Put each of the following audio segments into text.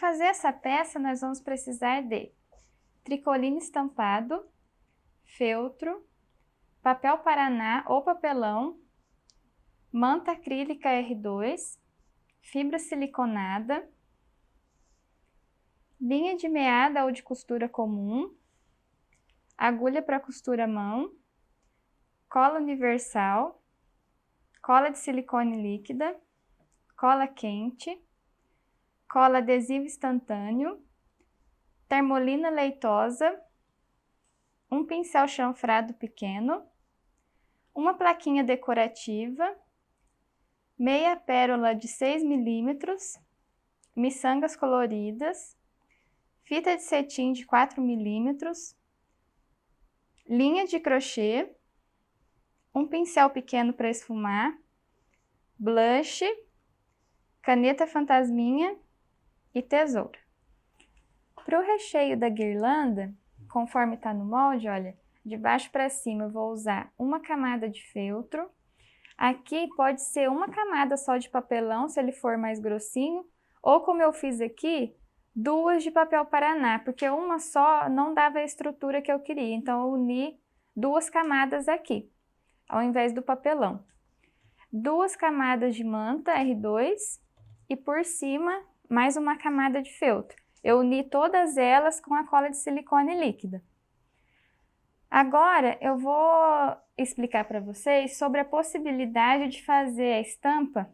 fazer essa peça, nós vamos precisar de tricoline estampado, feltro, papel paraná ou papelão, manta acrílica R2, fibra siliconada, linha de meada ou de costura comum, agulha para costura à mão, cola universal, cola de silicone líquida, cola quente, cola adesivo instantâneo, termolina leitosa, um pincel chanfrado pequeno, uma plaquinha decorativa, meia pérola de 6 milímetros, miçangas coloridas, fita de cetim de 4 milímetros, linha de crochê, um pincel pequeno para esfumar, blush, caneta fantasminha e tesoura. Para o recheio da guirlanda, conforme está no molde, olha, de baixo para cima eu vou usar uma camada de feltro. Aqui pode ser uma camada só de papelão, se ele for mais grossinho, ou como eu fiz aqui, duas de papel paraná, porque uma só não dava a estrutura que eu queria, então eu uni duas camadas aqui, ao invés do papelão. Duas camadas de manta R2 e por cima mais uma camada de feltro. Eu uni todas elas com a cola de silicone líquida. Agora eu vou explicar para vocês sobre a possibilidade de fazer a estampa,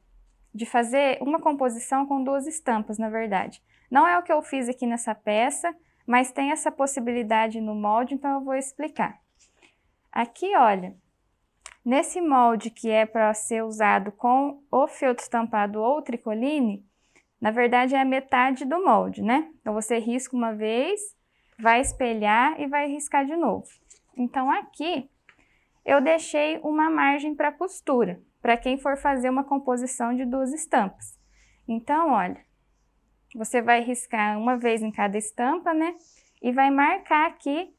de fazer uma composição com duas estampas, na verdade. Não é o que eu fiz aqui nessa peça, mas tem essa possibilidade no molde, então eu vou explicar. Aqui, olha, nesse molde que é para ser usado com o feltro estampado ou tricoline, na verdade é a metade do molde, né? Então você risca uma vez, vai espelhar e vai riscar de novo. Então aqui eu deixei uma margem para costura, para quem for fazer uma composição de duas estampas. Então, olha, você vai riscar uma vez em cada estampa, né? E vai marcar aqui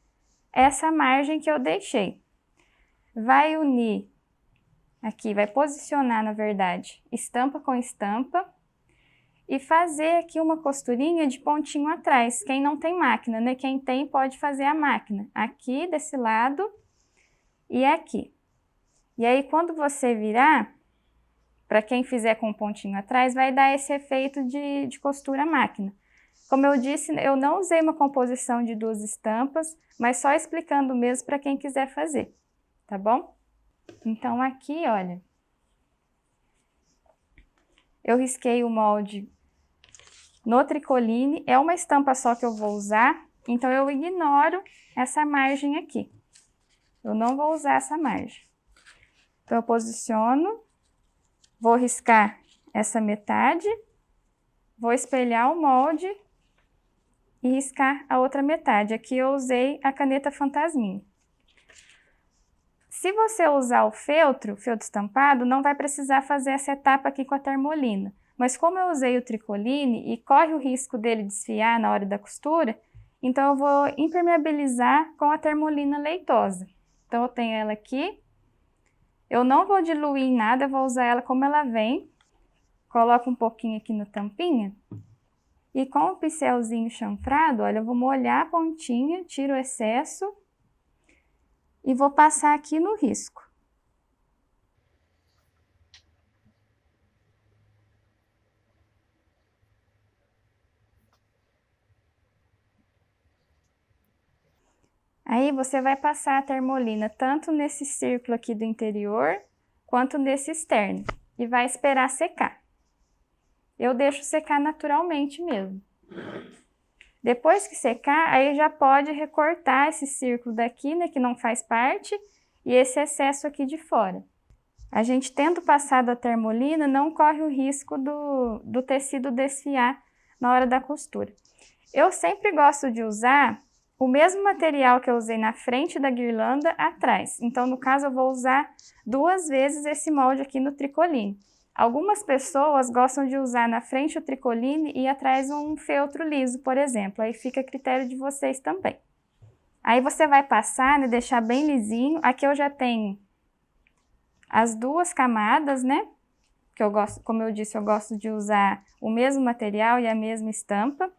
essa margem que eu deixei. Vai unir, aqui vai posicionar, na verdade, estampa com estampa e fazer aqui uma costurinha de pontinho atrás. Quem não tem máquina, né? Quem tem pode fazer a máquina. Aqui desse lado e aqui. E aí quando você virar, para quem fizer com pontinho atrás, vai dar esse efeito de costura à máquina. Como eu disse, eu não usei uma composição de duas estampas, mas só explicando mesmo para quem quiser fazer, tá bom? Então aqui, olha, eu risquei o molde no tricoline, é uma estampa só que eu vou usar, então eu ignoro essa margem aqui. Eu não vou usar essa margem. Então eu posiciono, vou riscar essa metade, vou espelhar o molde e riscar a outra metade. Aqui eu usei a caneta fantasminha. Se você usar o feltro estampado, não vai precisar fazer essa etapa aqui com a termolina. Mas como eu usei o tricoline e corre o risco dele desfiar na hora da costura, então eu vou impermeabilizar com a termolina leitosa. Então eu tenho ela aqui, eu não vou diluir em nada, eu vou usar ela como ela vem. Coloco um pouquinho aqui na tampinha e com o pincelzinho chanfrado, olha, eu vou molhar a pontinha, tiro o excesso e vou passar aqui no risco. Aí você vai passar a termolina tanto nesse círculo aqui do interior, quanto nesse externo, e vai esperar secar. Eu deixo secar naturalmente mesmo. Depois que secar, aí já pode recortar esse círculo daqui, né, que não faz parte, e esse excesso aqui de fora. A gente tendo passado a termolina, não corre o risco do tecido desfiar na hora da costura. Eu sempre gosto de usar o mesmo material que eu usei na frente da guirlanda atrás. Então, no caso, eu vou usar duas vezes esse molde aqui no tricoline. Algumas pessoas gostam de usar na frente o tricoline e atrás um feltro liso, por exemplo. Aí fica a critério de vocês também. Aí você vai passar, né, deixar bem lisinho. Aqui eu já tenho as duas camadas, né? Que eu gosto, como eu disse, eu gosto de usar o mesmo material e a mesma estampa.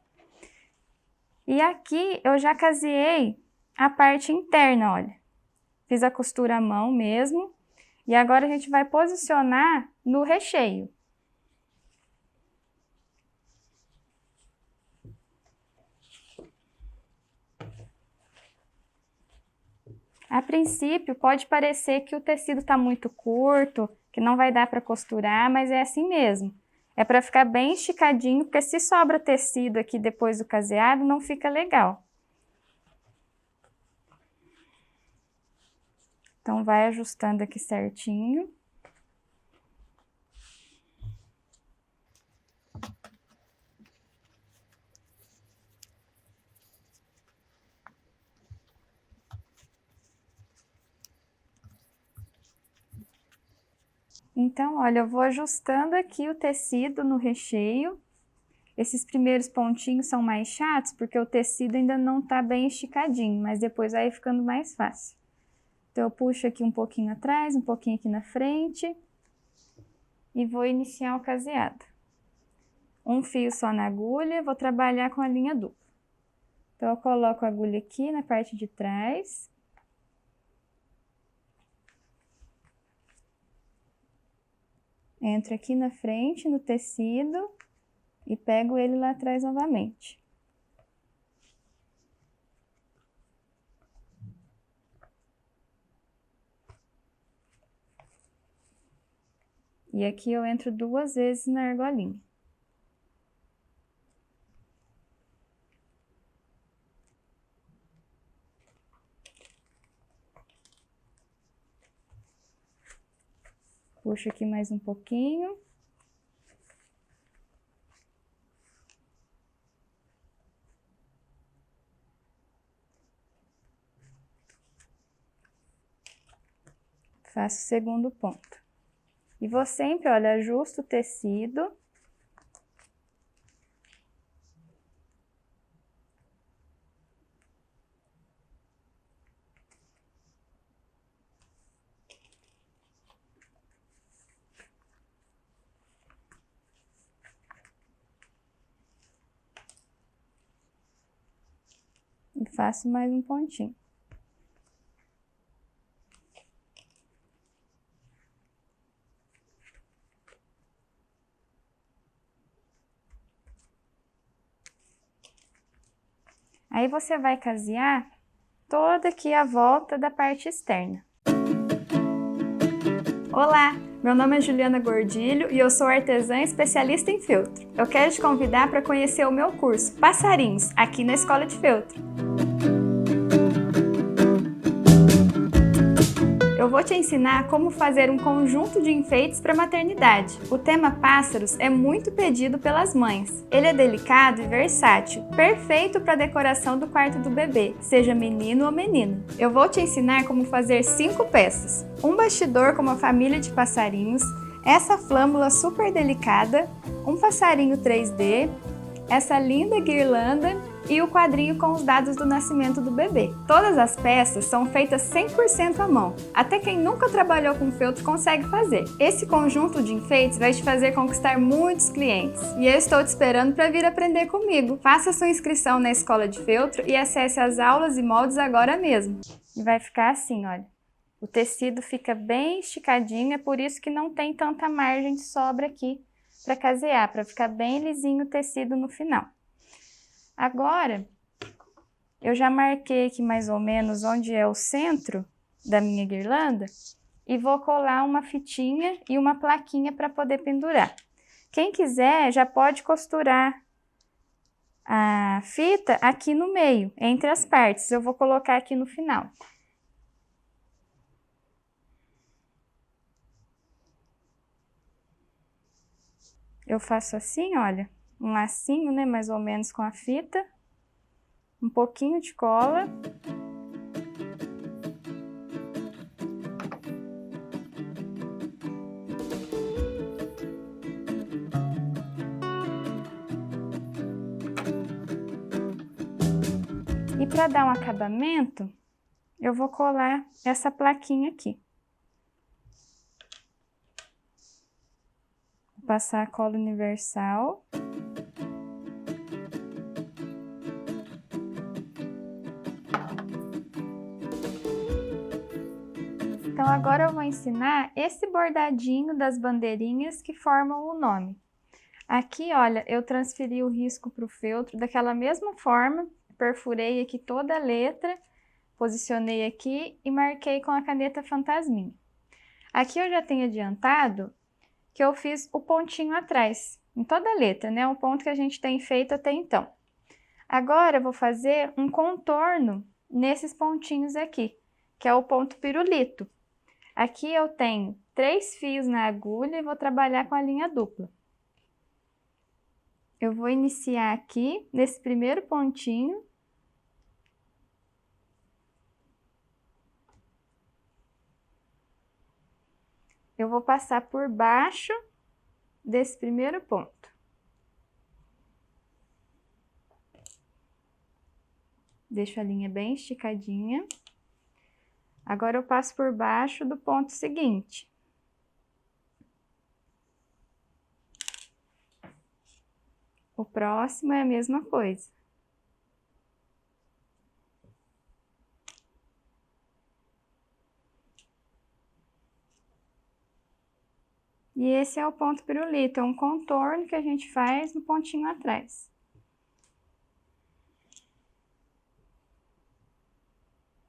E aqui eu já caseei a parte interna, olha. Fiz a costura à mão mesmo. E agora a gente vai posicionar no recheio. A princípio, pode parecer que o tecido está muito curto, que não vai dar para costurar, mas é assim mesmo. É para ficar bem esticadinho, porque se sobra tecido aqui depois do caseado, não fica legal. Então, vai ajustando aqui certinho. Então, olha, eu vou ajustando aqui o tecido no recheio. Esses primeiros pontinhos são mais chatos, porque o tecido ainda não tá bem esticadinho, mas depois vai ficando mais fácil. Então, eu puxo aqui um pouquinho atrás, um pouquinho aqui na frente. E vou iniciar o caseado. Um fio só na agulha, vou trabalhar com a linha dupla. Então, eu coloco a agulha aqui na parte de trás. Entro aqui na frente, no tecido, e pego ele lá atrás novamente. E aqui eu entro 2 vezes na argolinha. Puxo aqui mais um pouquinho. Faço o segundo ponto. E vou sempre, olha, ajusto o tecido. E faço mais um pontinho. Aí você vai casear toda aqui a volta da parte externa. Olá, meu nome é Juliana Gordilho e eu sou artesã especialista em feltro. Eu quero te convidar para conhecer o meu curso Passarinhos, aqui na Escola de Feltro. Eu vou te ensinar como fazer um conjunto de enfeites para maternidade. O tema pássaros é muito pedido pelas mães. Ele é delicado e versátil, perfeito para a decoração do quarto do bebê, seja menino ou menina. Eu vou te ensinar como fazer 5 peças. Um bastidor com uma família de passarinhos, essa flâmula super delicada, um passarinho 3D, essa linda guirlanda e o quadrinho com os dados do nascimento do bebê. Todas as peças são feitas 100% à mão. Até quem nunca trabalhou com feltro consegue fazer. Esse conjunto de enfeites vai te fazer conquistar muitos clientes. E eu estou te esperando para vir aprender comigo. Faça sua inscrição na Escola de Feltro e acesse as aulas e moldes agora mesmo. E vai ficar assim, olha. O tecido fica bem esticadinho, é por isso que não tem tanta margem de sobra aqui para casear, para ficar bem lisinho o tecido no final. Agora, eu já marquei aqui mais ou menos onde é o centro da minha guirlanda e vou colar uma fitinha e uma plaquinha para poder pendurar. Quem quiser já pode costurar a fita aqui no meio, entre as partes. Eu vou colocar aqui no final. Eu faço assim, olha, um lacinho, né, mais ou menos com a fita, um pouquinho de cola. E para dar um acabamento, eu vou colar essa plaquinha aqui. Vou passar a cola universal. Então, agora eu vou ensinar esse bordadinho das bandeirinhas que formam o nome. Aqui, olha, eu transferi o risco para o feltro daquela mesma forma, perfurei aqui toda a letra, posicionei aqui e marquei com a caneta fantasminha. Aqui eu já tenho adiantado que eu fiz o pontinho atrás, em toda a letra, né? O ponto que a gente tem feito até então. Agora eu vou fazer um contorno nesses pontinhos aqui, que é o ponto pirulito. Aqui eu tenho 3 fios na agulha e vou trabalhar com a linha dupla. Eu vou iniciar aqui nesse primeiro pontinho. Eu vou passar por baixo desse primeiro ponto. Deixo a linha bem esticadinha. Agora eu passo por baixo do ponto seguinte. O próximo é a mesma coisa. E esse é o ponto pirulito, é um contorno que a gente faz no pontinho atrás.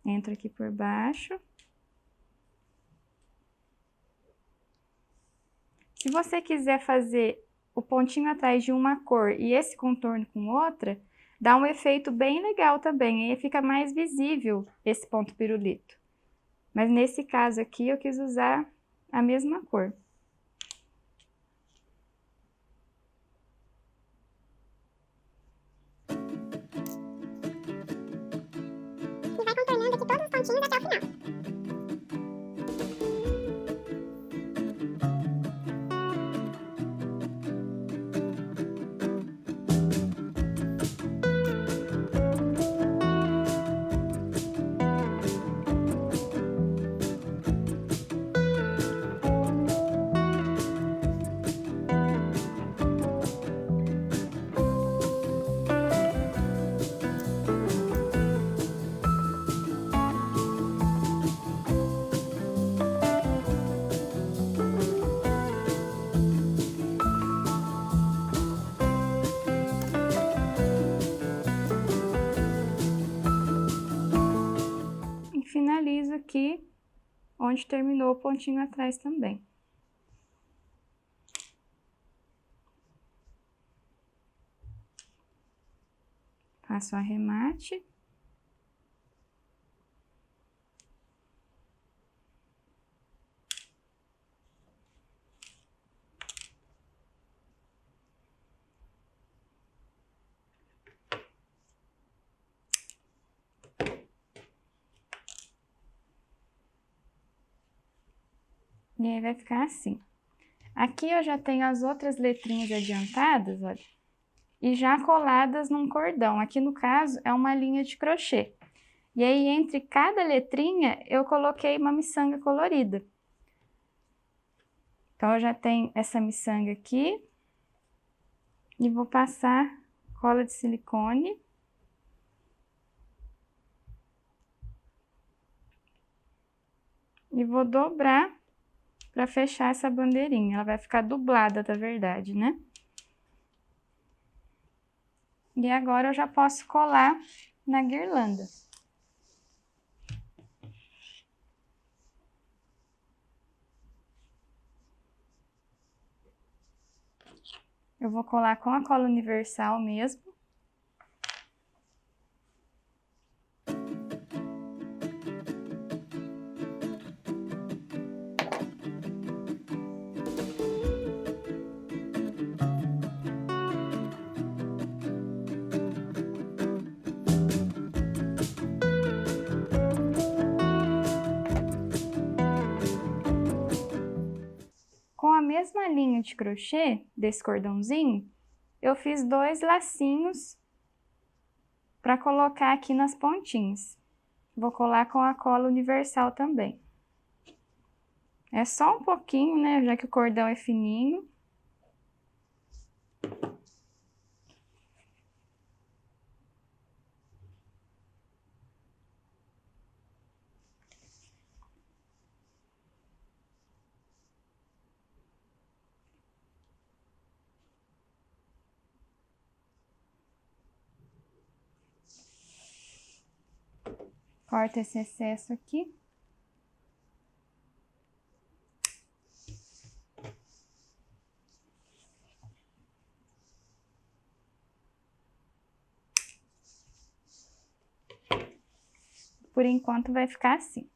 Entro aqui por baixo. Se você quiser fazer o pontinho atrás de uma cor e esse contorno com outra, dá um efeito bem legal também, aí fica mais visível esse ponto pirulito. Mas nesse caso aqui eu quis usar a mesma cor. E vai contornando aqui todos os pontinhos até o final. Finalizo aqui onde terminou o pontinho atrás também. Faço o arremate. E aí vai ficar assim. Aqui eu já tenho as outras letrinhas adiantadas, olha, e já coladas num cordão. Aqui no caso é uma linha de crochê. E aí entre cada letrinha eu coloquei uma miçanga colorida. Então eu já tenho essa miçanga aqui e vou passar cola de silicone. E vou dobrar para fechar essa bandeirinha. Ela vai ficar dublada, na verdade, né? E agora eu já posso colar na guirlanda. Eu vou colar com a cola universal mesmo. Com a mesma linha de crochê desse cordãozinho, eu fiz 2 lacinhos para colocar aqui nas pontinhas. Vou colar com a cola universal também. É só um pouquinho, né, já que o cordão é fininho. Corta esse excesso aqui. Por enquanto vai ficar assim.